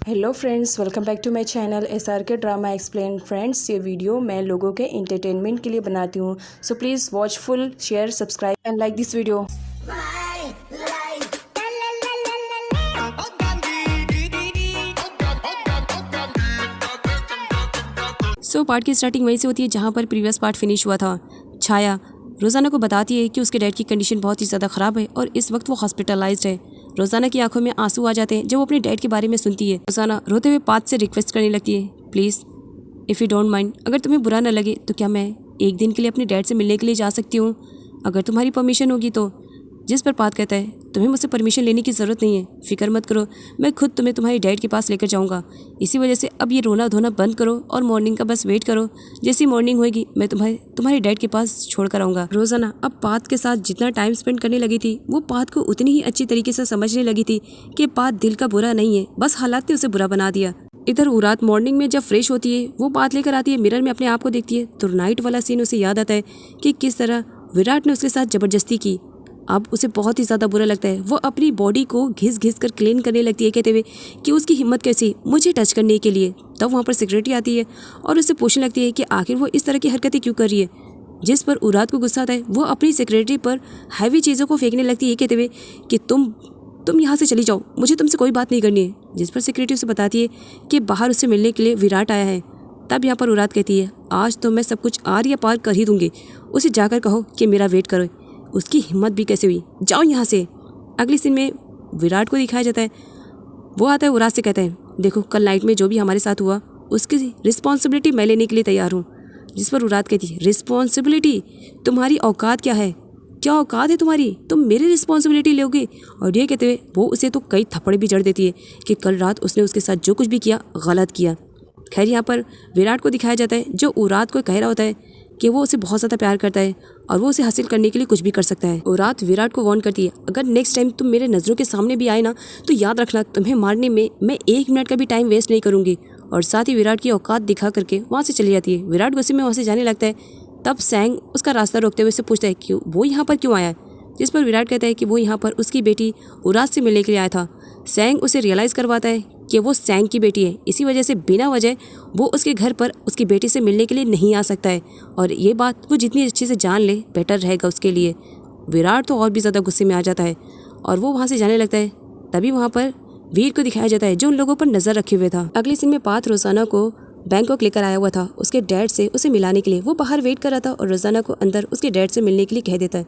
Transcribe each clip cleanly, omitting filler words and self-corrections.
Hello friends, welcome back to my channel SRK drama explain. Friends, ये video मैं लोगों के एंटरटेनमेंट के लिए बनाती हूँ, so please watch full, share, subscribe and like this video. Part की स्टार्टिंग वहीं से होती है जहाँ पर प्रीवियस पार्ट फिनिश हुआ था। छाया रोज़ाना को बताती है कि उसके डैड की कंडीशन बहुत ही ज़्यादा ख़राब है और इस वक्त वो हॉस्पिटलाइज्ड है। रोज़ाना की आंखों में आंसू आ जाते हैं जब वो अपने डैड के बारे में सुनती है। रोज़ाना रोते हुए पाथ से रिक्वेस्ट करने लगती है, please if you don't mind, अगर तुम्हें बुरा न लगे तो क्या मैं एक दिन के लिए अपने डैड से मिलने के लिए जा सकती हूँ, अगर तुम्हारी परमिशन होगी तो। जिस पर पाथ कहता है, तुम्हें मुझसे परमिशन लेने की ज़रूरत नहीं है, फिक्र मत करो, मैं खुद तुम्हें तुम्हारे डैड के पास लेकर जाऊँगा। इसी वजह से अब ये रोना धोना बंद करो और मॉर्निंग का बस वेट करो। जैसी मॉर्निंग होगी मैं तुम्हारे डैड के पास छोड़ कर आऊँगा। रोज़ाना अब पाथ के साथ जितना टाइम स्पेंड करने लगी थी वो पाथ को उतनी ही अच्छी तरीके से समझने लगी थी कि पाथ दिल का बुरा नहीं है, बस हालात ने उसे बुरा बना दिया। इधर उरात मॉर्निंग में जब फ्रेश होती है वो पाथ लेकर आती है, मिरर में अपने आप को देखती है तो नाइट वाला सीन उसे याद आता है कि किस तरह विराट ने उसके साथ ज़बरदस्ती की। अब उसे बहुत ही ज़्यादा बुरा लगता है। वो अपनी बॉडी को घिस घिस कर क्लीन करने लगती है, कहते हुए कि उसकी हिम्मत कैसी मुझे टच करने के लिए। तब वहाँ पर सिक्योरिटी आती है और उससे पूछने लगती है कि आखिर वो इस तरह की हरकतें क्यों कर रही है। जिस पर उरात को गुस्सा आता है, वो अपनी सिक्योरिटी पर हैवी चीज़ों को फेंकने लगती है, कहते हुए कि तुम यहाँ से चली जाओ, मुझे तुमसे कोई बात नहीं करनी है। जिस पर सिक्योरिटी उसे बताती है कि बाहर उससे मिलने के लिए विराट आया है। तब यहाँ पर उरात कहती है, आज तो मैं सब कुछ आर या पार कर ही दूंगी, उसे जाकर कहो कि मेरा वेट करो। उसकी हिम्मत भी कैसे हुई, जाओ यहाँ से। अगले सीन में विराट को दिखाया जाता है। वो आता है, उरात से कहता है, देखो कल नाइट में जो भी हमारे साथ हुआ उसकी रिस्पॉन्सिबिलिटी मैं लेने के लिए तैयार हूँ। जिस पर उरात कहती है, रिस्पॉन्सिबिलिटी? तुम्हारी औकात क्या है, क्या औकात है तुम्हारी, तुम मेरी रिस्पॉन्सिबिलिटी लोगे? और ये कहते हुए वो उसे तो कई थप्पड़ भी जड़ देती है कि कल रात उसने उसके साथ जो कुछ भी किया गलत किया। खैर यहाँ पर विराट को दिखाया जाता है जो उरात को कह रहा होता है कि वो उसे बहुत ज़्यादा प्यार करता है और वो उसे हासिल करने के लिए कुछ भी कर सकता है। उरात विराट को वार्न करती है, अगर नेक्स्ट टाइम तुम मेरे नज़रों के सामने भी आए ना तो याद रखना, तुम्हें मारने में मैं 1 मिनट का भी टाइम वेस्ट नहीं करूँगी। और साथ ही विराट की औकात दिखा करके वहाँ से चली जाती है। विराट गुस्से में वहाँ से जाने लगता है। तब सैंग उसका रास्ता रोकते हुए उससे पूछता है कि वो यहाँ पर क्यों आया है। जिस पर विराट कहता है कि वो यहाँ पर उसकी बेटी उरात से मिलने के लिए आया था। सैंग उसे रियलाइज़ करवाता है कि वो सैंग की बेटी है, इसी वजह से बिना वजह वो उसके घर पर उसकी बेटी से मिलने के लिए नहीं आ सकता है। और ये बात वो जितनी अच्छे से जान ले बेटर रहेगा उसके लिए। विराट तो और भी ज़्यादा गुस्से में आ जाता है और वो वहाँ से जाने लगता है। तभी वहाँ पर वीर को दिखाया जाता है जो उन लोगों पर नज़र रखे हुए था। अगले सीन में पाथ रोज़ाना को बैंकॉक लेकर आया हुआ था उसके डैड से उसे मिलाने के लिए। वो बाहर वेट कर रहा था और रोज़ाना को अंदर उसके डैड से मिलने के लिए कह देता है।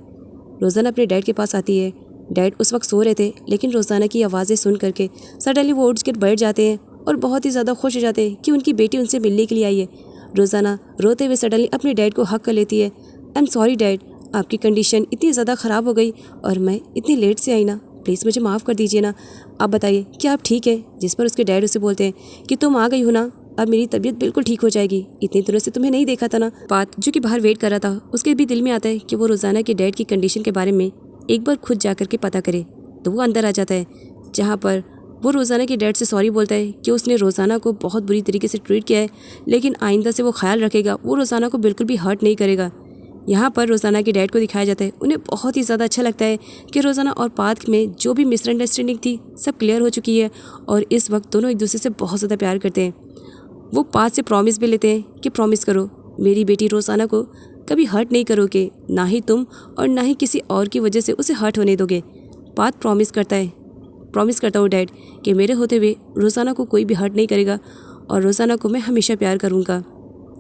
रोज़ाना अपने डैड के पास आती है। डैड उस वक्त सो रहे थे, लेकिन रोज़ाना की आवाज़ें सुन करके सडनली वो उठ कर बैठ जाते हैं और बहुत ही ज़्यादा खुश हो जाते हैं कि उनकी बेटी उनसे मिलने के लिए आई है। रोज़ाना रोते हुए सडनली अपने डैड को हक कर लेती है। आई एम सॉरी डैड, आपकी कंडीशन इतनी ज़्यादा ख़राब हो गई और मैं इतनी लेट से आई ना, प्लीज़ मुझे माफ़ कर दीजिए ना, आप बताइए क्या आप ठीक है? जिस पर उसके डैड उसे बोलते हैं कि तुम आ गई हो ना, अब मेरी तबीयत बिल्कुल ठीक हो जाएगी, इतने दिनों से तुम्हें नहीं देखा था ना। पाथ जो कि बाहर वेट कर रहा था उसके भी दिल में आता है कि वो रोज़ाना के डैड की कंडीशन के बारे में एक बार खुद जा करके पता करे। तो वो अंदर आ जाता है जहाँ पर वो रोज़ाना के डैड से सॉरी बोलता है कि उसने रोज़ाना को बहुत बुरी तरीके से ट्रीट किया है, लेकिन आइंदा से वो ख्याल रखेगा, वो रोज़ाना को बिल्कुल भी हर्ट नहीं करेगा। यहाँ पर रोज़ाना के डैड को दिखाया जाता है। उन्हें बहुत ही ज़्यादा अच्छा लगता है कि रोज़ाना और पाथ में जो भी मिसअंडरस्टैंडिंग थी सब क्लियर हो चुकी है और इस वक्त दोनों एक दूसरे से बहुत ज़्यादा प्यार करते हैं। वो पाथ से प्रॉमिस भी लेते हैं कि प्रॉमिस करो मेरी बेटी रोज़ाना को कभी हर्ट नहीं करोगे, ना ही तुम और ना ही किसी और की वजह से उसे हर्ट होने दोगे। पाथ प्रॉमिस करता हूँ डैड कि मेरे होते हुए रोज़ाना को कोई भी हर्ट नहीं करेगा और रोज़ाना को मैं हमेशा प्यार करूँगा।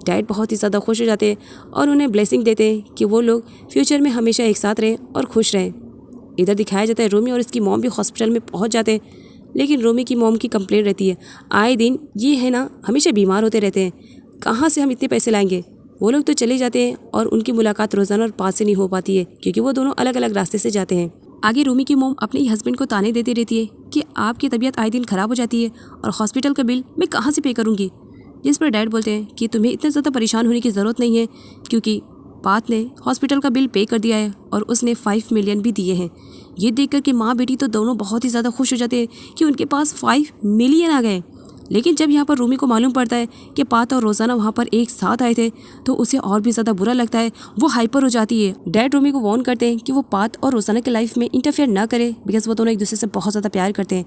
डैड बहुत ही ज़्यादा खुश हो जाते हैं और उन्हें ब्लेसिंग देते हैं कि वो लोग फ्यूचर में हमेशा एक साथ रहें और खुश रहें। इधर दिखाया जाता है रोमी और इसकी मॉम भी हॉस्पिटल में पहुँच जाते हैं, लेकिन रोमी की मॉम की कंप्लेंट रहती है, आए दिन ये है ना हमेशा बीमार होते रहते हैं, कहाँ से हम इतने पैसे लाएंगे। वो लोग तो चले जाते हैं और उनकी मुलाकात रोज़ाना और पाथ से नहीं हो पाती है क्योंकि वो दोनों अलग अलग रास्ते से जाते हैं। आगे रोमी की मोम अपने हस्बैंड को ताने देती रहती है कि आपकी तबीयत आए दिन ख़राब हो जाती है और हॉस्पिटल का बिल मैं कहाँ से पे करूँगी। जिस पर डैड बोलते हैं कि तुम्हें इतना ज़्यादा परेशान होने की ज़रूरत नहीं है क्योंकि पाथ ने हॉस्पिटल का बिल पे कर दिया है और उसने 5 मिलियन भी दिए हैं। ये देख कर के माँ बेटी तो दोनों बहुत ही ज़्यादा खुश हो जाते हैं कि उनके पास 5 मिलियन आ गए। लेकिन जब यहाँ पर रूमी को मालूम पड़ता है कि पाथ और रोज़ाना वहाँ पर एक साथ आए थे तो उसे और भी ज़्यादा बुरा लगता है, वो हाइपर हो जाती है। डैड रूमी को वार्न करते हैं कि वो पाथ और रोज़ाना की लाइफ में इंटरफेयर ना करे बिकॉज वो दोनों एक दूसरे से बहुत ज़्यादा प्यार करते हैं।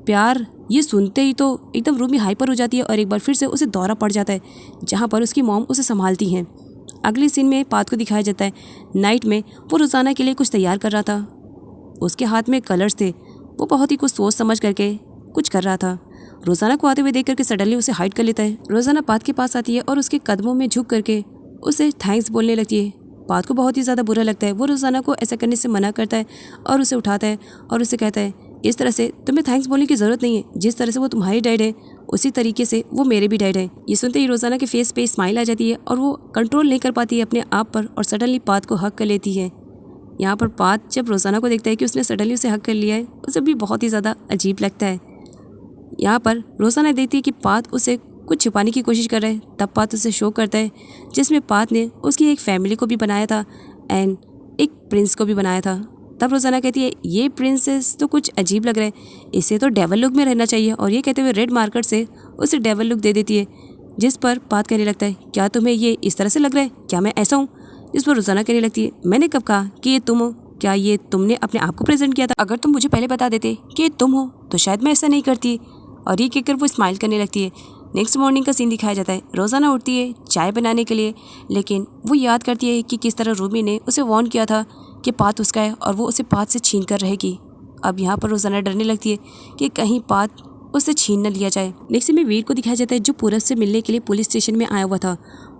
प्यार ये सुनते ही तो एकदम रूमी हाइपर हो जाती है और एक बार फिर से उसे दौरा पड़ जाता है, जहाँ पर उसकी मॉम उसे संभालती हैं। अगले सीन में पात को दिखाया जाता है नाइट में वो रोज़ाना के लिए कुछ तैयार कर रहा था। उसके हाथ में कलर्स थे, वो बहुत ही कुछ सोच समझ करके कुछ कर रहा था। रोज़ाना को आते हुए देख करके सडनली उसे हाइड कर लेता है। रोज़ाना पात के पास आती है और उसके कदमों में झुक करके उसे थैंक्स बोलने लगती है। पात को बहुत ही ज़्यादा बुरा लगता है। वो रोज़ाना को ऐसा करने से मना करता है और उसे उठाता है और उसे कहता है इस तरह से तुम्हें थैंक्स बोलने की ज़रूरत नहीं है, जिस तरह से वो तुम्हारी डैड है उसी तरीके से वो मेरे भी डैड है। ये सुनते ही रोज़ाना के फेस पे स्माइल आ जाती है और वो कंट्रोल नहीं कर पाती है अपने आप पर और सडनली पात को हक कर लेती है। यहाँ पर पात जब रोज़ाना को देखता है कि उसने सडनली उसे हक कर लिया है, उसे भी बहुत ही ज़्यादा अजीब लगता है। यहाँ पर रोज़ाना देखती है कि पात उसे कुछ छुपाने की कोशिश कर रहा है। तब पात उसे शो करता है जिसमें पात ने उसकी एक फैमिली को भी बनाया था एंड एक प्रिंस को भी बनाया था। तब रोज़ाना कहती है ये प्रिंसेस तो कुछ अजीब लग रहा है, इसे तो डेवल लुक में रहना चाहिए। और ये कहते हुए रेड मार्कर से उसे डेवल लुक दे देती है, जिस पर पात कहने लगता है क्या तुम्हें ये इस तरह से लग रहा है, क्या मैं ऐसा हूँ? जिस पर रोज़ाना कहने लगती है मैंने कब कहा कि ये तुम हो? क्या ये तुमने अपने आप को प्रेजेंट किया था? अगर तुम मुझे पहले बता देते कि ये तुम हो तो शायद मैं ऐसा नहीं करती। और ये कहकर वो स्माइल करने लगती है। नेक्स्ट मॉर्निंग का सीन दिखाया जाता है। रोज़ाना उठती है चाय बनाने के लिए, लेकिन वो याद करती है कि किस तरह रूमी ने उसे वार्न किया था कि पात उसका है और वो उसे पात से छीन कर रहेगी। अब यहाँ पर रोज़ाना डरने लगती है कि कहीं पात उससे छीन न लिया जाए। नेक्स्ट में वीर को दिखाया जाता है जो पूरब से मिलने के लिए पुलिस स्टेशन में आया हुआ था।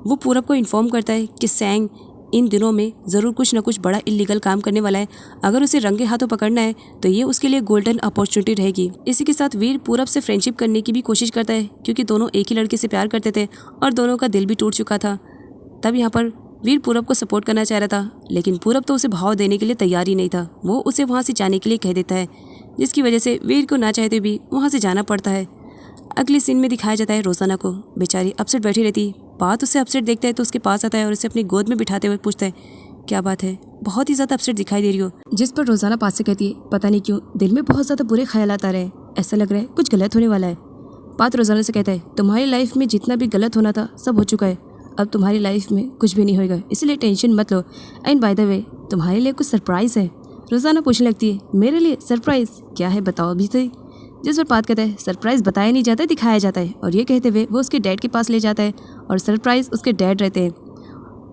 वो पूरब को इन्फॉर्म करता है कि सैंग इन दिनों में ज़रूर कुछ न कुछ बड़ा इलीगल काम करने वाला है। अगर उसे रंगे हाथों पकड़ना है तो ये उसके लिए गोल्डन अपॉर्चुनिटी रहेगी। इसी के साथ वीर पूरब से फ्रेंडशिप करने की भी कोशिश करता है, क्योंकि दोनों एक ही लड़के से प्यार करते थे और दोनों का दिल भी टूट चुका था। तब यहाँ पर वीर पूरब को सपोर्ट करना चाह रहा था, लेकिन पूरब तो उसे भाव देने के लिए तैयार ही नहीं था। वो उसे वहाँ से जाने के लिए कह देता है, जिसकी वजह से वीर को ना चाहते भी वहाँ से जाना पड़ता है। अगले सीन में दिखाया जाता है रोज़ाना को, बेचारी अपसेट बैठी रहती। पात उसे अपसेट देखता है तो उसके पास आता है और उसे अपनी गोद में बिठाते हुए पूछता है क्या बात है, बहुत ही ज़्यादा अपसेट दिखाई दे रही हो। जिस पर रोज़ाना पास से कहती है पता नहीं क्यों दिल में बहुत ज़्यादा बुरे ख्यालात आ रहे हैं, ऐसा लग रहा है कुछ गलत होने वाला है। पात रोज़ाना से कहता है तुम्हारी लाइफ में जितना भी गलत होना था सब हो चुका है, अब तुम्हारी लाइफ में कुछ भी नहीं होएगा, इसलिए टेंशन मत लो। एंड बाय द वे तुम्हारे लिए कुछ सरप्राइज़ है। रोज़ाना पूछने लगती है मेरे लिए सरप्राइज़ क्या है, बताओ अभी तो। जिस पर पात कहता है सरप्राइज़ बताया नहीं जाता, दिखाया जाता है। और ये कहते हुए वो उसके डैड के पास ले जाता है और सरप्राइज़ उसके डैड रहते हैं।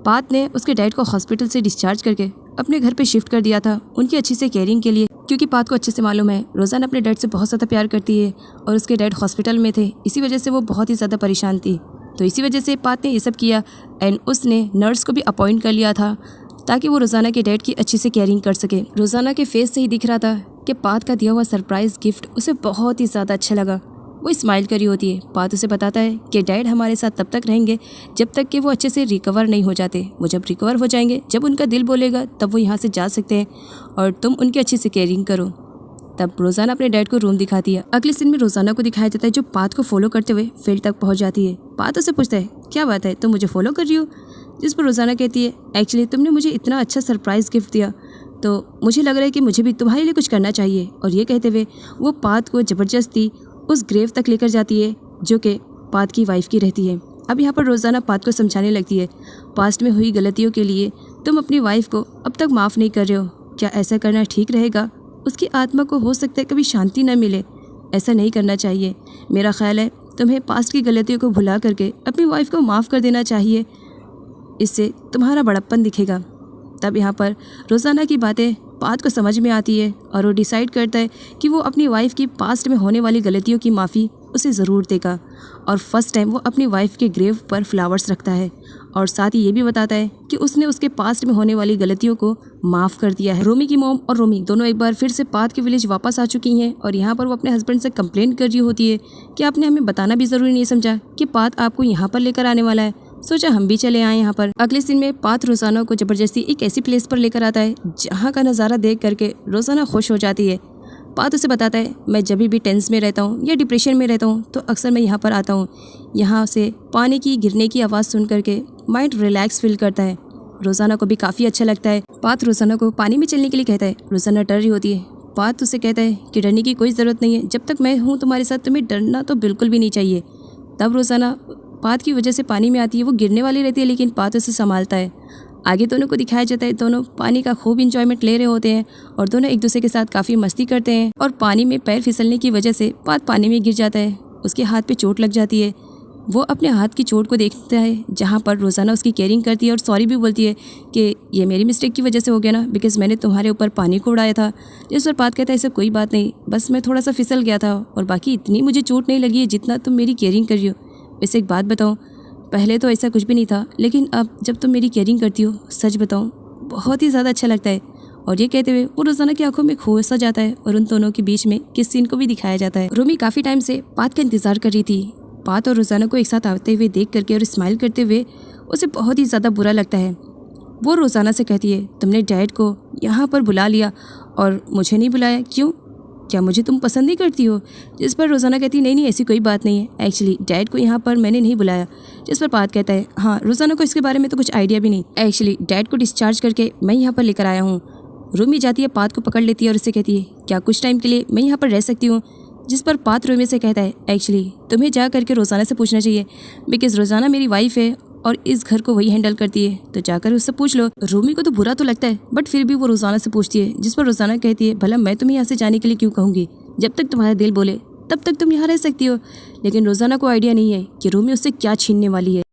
पात ने उसके डैड को हॉस्पिटल से डिस्चार्ज करके अपने घर पे शिफ्ट कर दिया था उनकी अच्छी से केयरिंग के लिए, क्योंकि पात को अच्छे से मालूम है रोज़ाना अपने डैड से बहुत ज़्यादा प्यार करती है और उसके डैड हॉस्पिटल में थे, इसी वजह से वो बहुत ही ज़्यादा परेशान थी। तो इसी वजह से पात ने ये सब किया एंड उसने नर्स को भी अपॉइंट कर लिया था ताकि वो रोज़ाना के डैड की अच्छी से केयरिंग कर सके। रोज़ाना के फेस से ही दिख रहा था कि पात का दिया हुआ सरप्राइज़ गिफ्ट उसे बहुत ही ज़्यादा अच्छा लगा। वो स्माइल करी होती है। पात उसे बताता है कि डैड हमारे साथ तब तक रहेंगे जब तक कि वो अच्छे से रिकवर नहीं हो जाते। वो जब रिकवर हो जाएंगे, जब उनका दिल बोलेगा तब वो यहाँ से जा सकते हैं और तुम उनकी अच्छी से केयरिंग करो। तब रोज़ाना अपने डैड को रूम दिखाती है। अगले सीन में रोज़ाना को दिखाया जाता है जो पात को फॉलो करते हुए फील्ड तक पहुँच जाती है। पात उसे पूछता है क्या बात है, तुम मुझे फॉलो कर रही हो? जिस पर रोज़ाना कहती है एक्चुअली तुमने मुझे इतना अच्छा सरप्राइज़ गिफ्ट दिया तो मुझे लग रहा है कि मुझे भी तुम्हारे लिए कुछ करना चाहिए। और ये कहते हुए वो पात को ज़बरदस्ती उस ग्रेव तक लेकर जाती है जो कि पात की वाइफ की रहती है। अब यहाँ पर रोज़ाना पात को समझाने लगती है पास्ट में हुई गलतियों के लिए तुम अपनी वाइफ को अब तक माफ़ नहीं कर रहे हो, क्या ऐसा करना ठीक रहेगा? उसकी आत्मा को हो सकता है कभी शांति न मिले, ऐसा नहीं करना चाहिए। मेरा ख्याल है तुम्हें पास्ट की गलतियों को भुला करके अपनी वाइफ को माफ़ कर देना चाहिए, इससे तुम्हारा बड़प्पन दिखेगा। तब यहाँ पर रोज़ाना की बातें पात को समझ में आती है और वो डिसाइड करता है कि वो अपनी वाइफ की पास्ट में होने वाली गलतियों की माफ़ी उसे ज़रूर देगा। और फर्स्ट टाइम वो अपनी वाइफ के ग्रेव पर फ्लावर्स रखता है और साथ ही ये भी बताता है कि उसने उसके पास्ट में होने वाली गलतियों को माफ़ कर दिया है। रोमी की मॉम और रोमी दोनों एक बार फिर से पात के विलेज वापस आ चुकी हैं और यहाँ पर वो अपने हस्बैंड से कंप्लेंट कर रही होती है कि आपने हमें बताना भी ज़रूरी नहीं समझा कि पात आपको यहाँ पर लेकर आने वाला है, सोचा हम भी चले आए यहाँ पर। अगले दिन में पात रोज़ाना को ज़बरदस्ती एक ऐसी प्लेस पर लेकर आता है जहाँ का नज़ारा देख करके रोज़ाना खुश हो जाती है। पात उसे बताता है मैं जब भी टेंस में रहता हूँ या डिप्रेशन में रहता हूँ तो अक्सर मैं यहाँ पर आता हूँ, यहाँ से पानी की गिरने की आवाज़ सुन करके माइंड रिलैक्स फील करता है। रोज़ाना को भी काफ़ी अच्छा लगता है। पात रोज़ाना को पानी में चलने के लिए कहता है। रोज़ाना डर रही होती है। पात उसे कहता है कि डरने की कोई ज़रूरत नहीं है, जब तक मैं हूँ तुम्हारे साथ तुम्हें डरना तो बिल्कुल भी नहीं चाहिए। तब रोज़ाना पात की वजह से पानी में आती है, वो गिरने वाली रहती है लेकिन पात उसे संभालता है। आगे दोनों को दिखाया जाता है दोनों पानी का खूब इंजॉयमेंट ले रहे होते हैं और दोनों एक दूसरे के साथ काफ़ी मस्ती करते हैं और पानी में पैर फिसलने की वजह से पात पानी में गिर जाता है। उसके हाथ पे चोट लग जाती है। वो अपने हाथ की चोट को देखता है जहाँ पर रोज़ाना उसकी केयरिंग करती है और सॉरी भी बोलती है कि ये मेरी मिस्टेक की वजह से हो गया ना, बिकॉज़ मैंने तुम्हारे ऊपर पानी को उड़ाया था। जिस पर पात कहता है ऐसा कोई बात नहीं, बस मैं थोड़ा सा फिसल गया था और बाकी इतनी मुझे चोट नहीं लगी है जितना तुम मेरी केयरिंग कर रही हो। वैसे एक बात बताऊँ, पहले तो ऐसा कुछ भी नहीं था, लेकिन अब जब तुम मेरी केयरिंग करती हो, सच बताऊँ बहुत ही ज़्यादा अच्छा लगता है। और ये कहते हुए वो रोज़ाना की आंखों में खो सा जाता है और उन दोनों के बीच में किस सीन को भी दिखाया जाता है। रूमी काफ़ी टाइम से पात का इंतज़ार कर रही थी। पात और रोज़ाना को एक साथ आते हुए देख करके और स्माइल करते हुए उसे बहुत ही ज़्यादा बुरा लगता है। वो रोज़ाना से कहती है, तुमने डैड को यहाँ पर बुला लिया और मुझे नहीं बुलाया, क्यों? क्या मुझे तुम पसंद नहीं करती हो? जिस पर रोज़ाना कहती है, नहीं ऐसी कोई बात नहीं है, एक्चुअली डैड को यहाँ पर मैंने नहीं बुलाया। जिस पर पात कहता है, हाँ रोज़ाना को इसके बारे में तो कुछ आइडिया भी नहीं, एक्चुअली डैड को डिस्चार्ज करके मैं यहाँ पर लेकर आया हूँ। रूमी जाती है, पात को पकड़ लेती है और उससे कहती है, क्या कुछ टाइम के लिए मैं यहाँ पर रह सकती हूँ? जिस पर पात रूमी से कहता है, एक्चुअली तुम्हें जा करके रोज़ाना से पूछना चाहिए, बिकॉज़ रोज़ाना मेरी वाइफ है और इस घर को वही हैंडल करती है, तो जाकर उससे पूछ लो। रूमी को तो बुरा तो लगता है, बट फिर भी वो रोज़ाना से पूछती है। जिस पर रोज़ाना कहती है, भला मैं तुम्हें यहाँ से जाने के लिए क्यों कहूँगी? जब तक तुम्हारा दिल बोले तब तक तुम यहाँ रह सकती हो। लेकिन रोज़ाना को आइडिया नहीं है कि रूमी उससे क्या छीनने वाली है।